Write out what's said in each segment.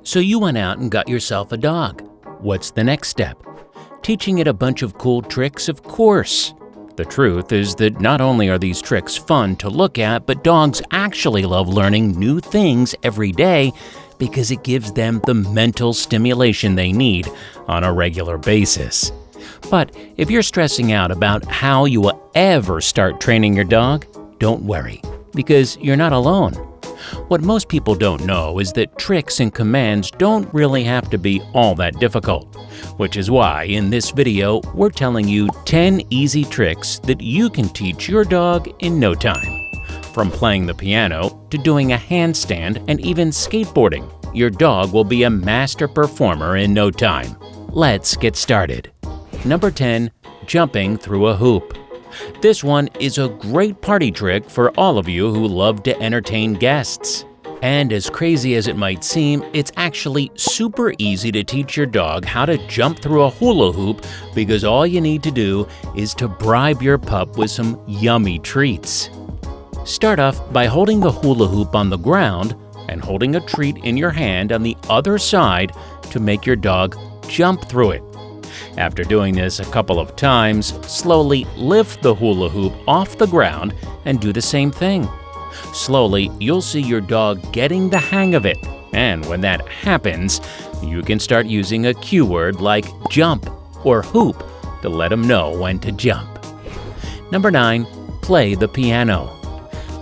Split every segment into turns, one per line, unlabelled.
So you went out and got yourself a dog. What's the next step? Teaching it a bunch of cool tricks, of course. The truth is that not only are these tricks fun to look at, but dogs actually love learning new things every day because it gives them the mental stimulation they need on a regular basis. But if you're stressing out about how you will ever start training your dog, don't worry, because you're not alone. What most people don't know is that tricks and commands don't really have to be all that difficult, which is why in this video we're telling you 10 easy tricks that you can teach your dog in no time. From playing the piano to doing a handstand and even skateboarding, your dog will be a master performer in no time. Let's get started. Number 10. Jumping through a hoop. This one is a great party trick for all of you who love to entertain guests. And as crazy as it might seem, it's actually super easy to teach your dog how to jump through a hula hoop because all you need to do is to bribe your pup with some yummy treats. Start off by holding the hula hoop on the ground and holding a treat in your hand on the other side to make your dog jump through it. After doing this a couple of times, slowly lift the hula hoop off the ground and do the same thing. Slowly, you'll see your dog getting the hang of it, and when that happens, you can start using a cue word like jump or hoop to let him know when to jump. Number 9. Play the piano.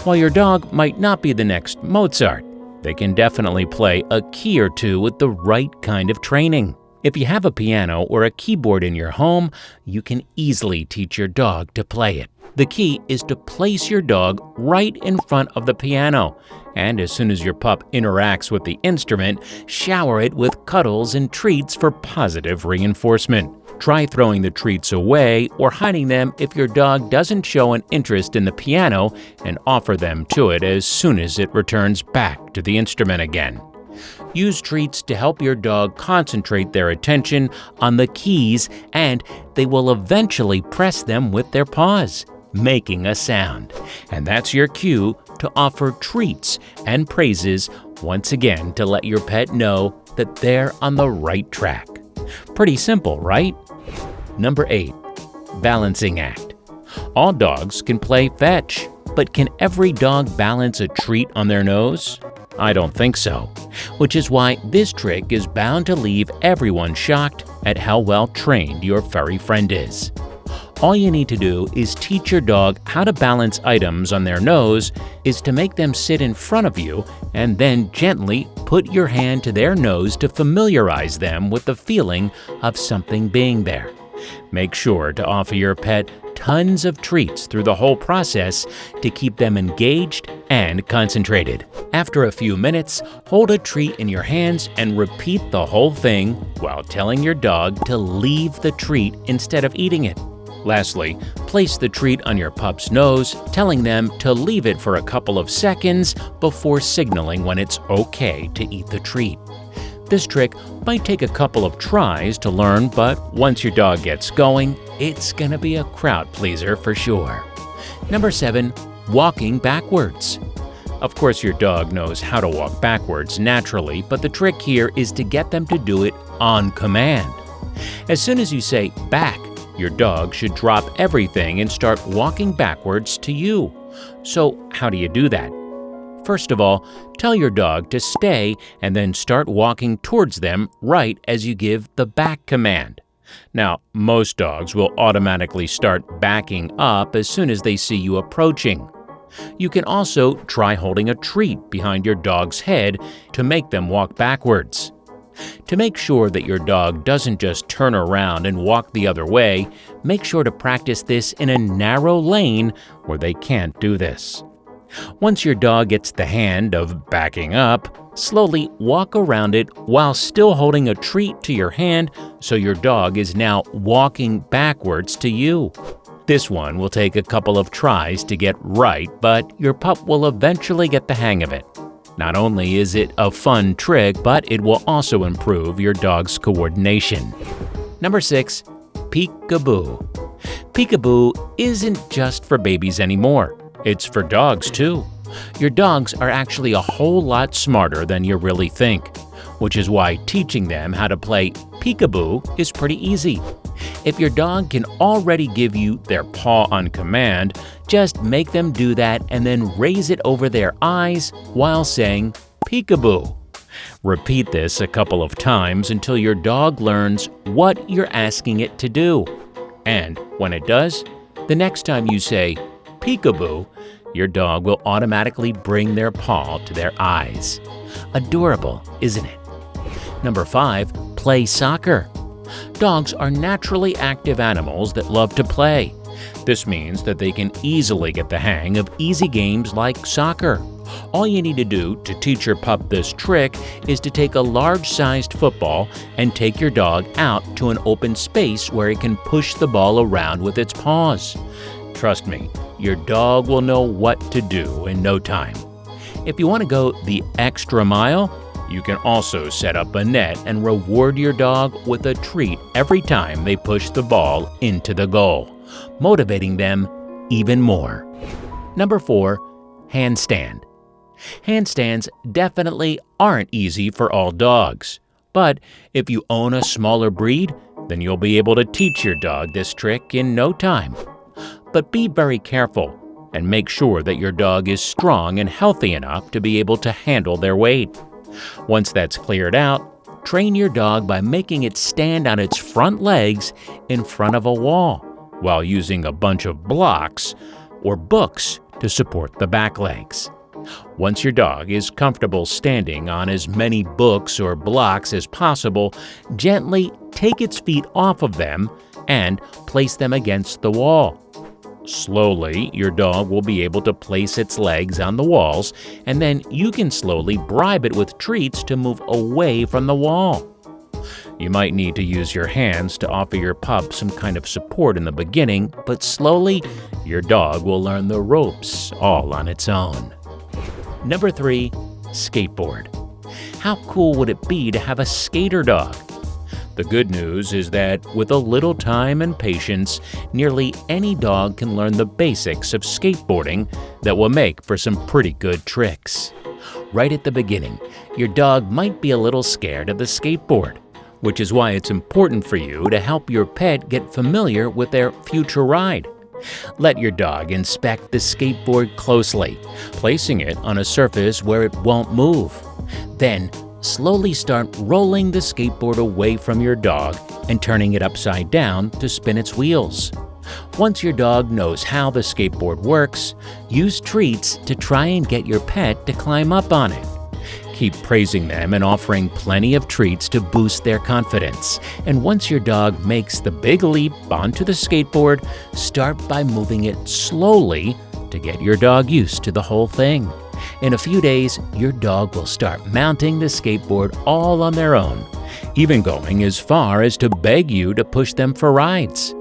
While your dog might not be the next Mozart, they can definitely play a key or two with the right kind of training. If you have a piano or a keyboard in your home, you can easily teach your dog to play it. The key is to place your dog right in front of the piano, and as soon as your pup interacts with the instrument, shower it with cuddles and treats for positive reinforcement. Try throwing the treats away or hiding them if your dog doesn't show an interest in the piano, and offer them to it as soon as it returns back to the instrument again. Use treats to help your dog concentrate their attention on the keys, and they will eventually press them with their paws, making a sound. And that's your cue to offer treats and praises once again to let your pet know that they're on the right track. Pretty simple, right? Number 8. Balancing act. All dogs can play fetch, but can every dog balance a treat on their nose? I don't think so, which is why this trick is bound to leave everyone shocked at how well trained your furry friend is. All you need to do is teach your dog how to balance items on their nose is to make them sit in front of you and then gently put your hand to their nose to familiarize them with the feeling of something being there. Make sure to offer your pet tons of treats through the whole process to keep them engaged and concentrated. After a few minutes, hold a treat in your hands and repeat the whole thing while telling your dog to leave the treat instead of eating it. Lastly, place the treat on your pup's nose, telling them to leave it for a couple of seconds before signaling when it's okay to eat the treat. This trick might take a couple of tries to learn, but once your dog gets going, it's gonna be a crowd pleaser for sure. Number 7. Walking backwards. Of course, your dog knows how to walk backwards naturally, but the trick here is to get them to do it on command. As soon as you say back, your dog should drop everything and start walking backwards to you. So how do you do that? First of all, tell your dog to stay and then start walking towards them right as you give the back command. Now, most dogs will automatically start backing up as soon as they see you approaching. You can also try holding a treat behind your dog's head to make them walk backwards. To make sure that your dog doesn't just turn around and walk the other way, make sure to practice this in a narrow lane where they can't do this. Once your dog gets the hang of backing up, slowly walk around it while still holding a treat to your hand so your dog is now walking backwards to you. This one will take a couple of tries to get right, but your pup will eventually get the hang of it. Not only is it a fun trick, but it will also improve your dog's coordination. Number 6. Peekaboo. Peekaboo isn't just for babies anymore. It's for dogs too. Your dogs are actually a whole lot smarter than you really think. which is why teaching them how to play peekaboo is pretty easy. If your dog can already give you their paw on command, just make them do that and then raise it over their eyes while saying peekaboo. Repeat this a couple of times until your dog learns what you're asking it to do. And when it does, the next time you say peekaboo, your dog will automatically bring their paw to their eyes. Adorable, isn't it? Number 5, play soccer. Dogs are naturally active animals that love to play. This means that they can easily get the hang of easy games like soccer. All you need to do to teach your pup this trick is to take a large-sized football and take your dog out to an open space where it can push the ball around with its paws. Trust me, your dog will know what to do in no time. If you want to go the extra mile, you can also set up a net and reward your dog with a treat every time they push the ball into the goal, motivating them even more. Number 4, handstand. Handstands definitely aren't easy for all dogs, but if you own a smaller breed, then you'll be able to teach your dog this trick in no time. But be very careful and make sure that your dog is strong and healthy enough to be able to handle their weight. Once that's cleared out, train your dog by making it stand on its front legs in front of a wall while using a bunch of blocks or books to support the back legs. Once your dog is comfortable standing on as many books or blocks as possible, gently take its feet off of them and place them against the wall. Slowly, your dog will be able to place its legs on the walls, and then you can slowly bribe it with treats to move away from the wall. You might need to use your hands to offer your pup some kind of support in the beginning, but slowly, your dog will learn the ropes all on its own. Number 3, skateboard. How cool would it be to have a skater dog? The good news is that with a little time and patience, nearly any dog can learn the basics of skateboarding that will make for some pretty good tricks. Right at the beginning, your dog might be a little scared of the skateboard, which is why it's important for you to help your pet get familiar with their future ride. Let your dog inspect the skateboard closely, placing it on a surface where it won't move. Then, slowly start rolling the skateboard away from your dog and turning it upside down to spin its wheels. Once your dog knows how the skateboard works, use treats to try and get your pet to climb up on it. Keep praising them and offering plenty of treats to boost their confidence. And once your dog makes the big leap onto the skateboard, start by moving it slowly to get your dog used to the whole thing. In a few days, your dog will start mounting the skateboard all on their own, even going as far as to beg you to push them for rides.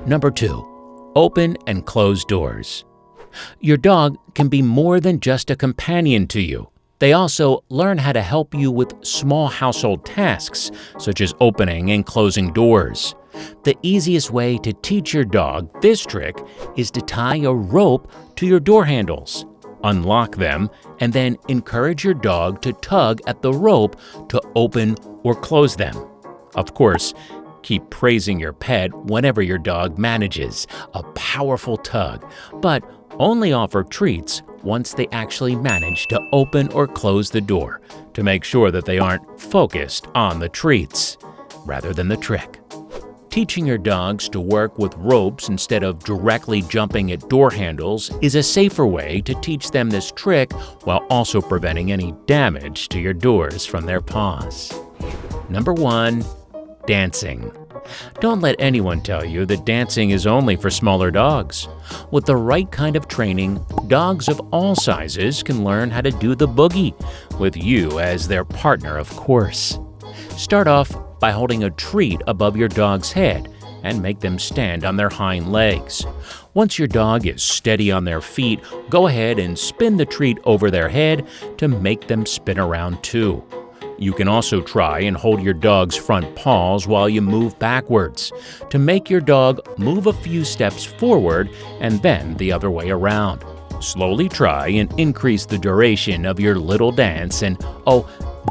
Number 2, open and close doors. Your dog can be more than just a companion to you. They also learn how to help you with small household tasks, such as opening and closing doors. The easiest way to teach your dog this trick is to tie a rope to your door handles. Unlock them, and then encourage your dog to tug at the rope to open or close them. Of course, keep praising your pet whenever your dog manages a powerful tug, but only offer treats once they actually manage to open or close the door to make sure that they aren't focused on the treats rather than the trick. Teaching your dogs to work with ropes instead of directly jumping at door handles is a safer way to teach them this trick while also preventing any damage to your doors from their paws. Number 1, dancing. Don't let anyone tell you that dancing is only for smaller dogs. With the right kind of training, dogs of all sizes can learn how to do the boogie, with you as their partner, of course. Start off by holding a treat above your dog's head and make them stand on their hind legs. Once your dog is steady on their feet, go ahead and spin the treat over their head to make them spin around too. You can also try and hold your dog's front paws while you move backwards to make your dog move a few steps forward and then the other way around. Slowly try and increase the duration of your little dance, and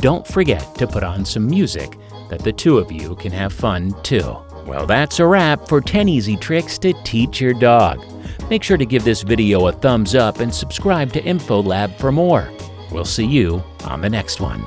don't forget to put on some music that the two of you can have fun too. Well, that's a wrap for 10 easy tricks to teach your dog. Make sure to give this video a thumbs up and subscribe to InfoLab for more. We'll see you on the next one.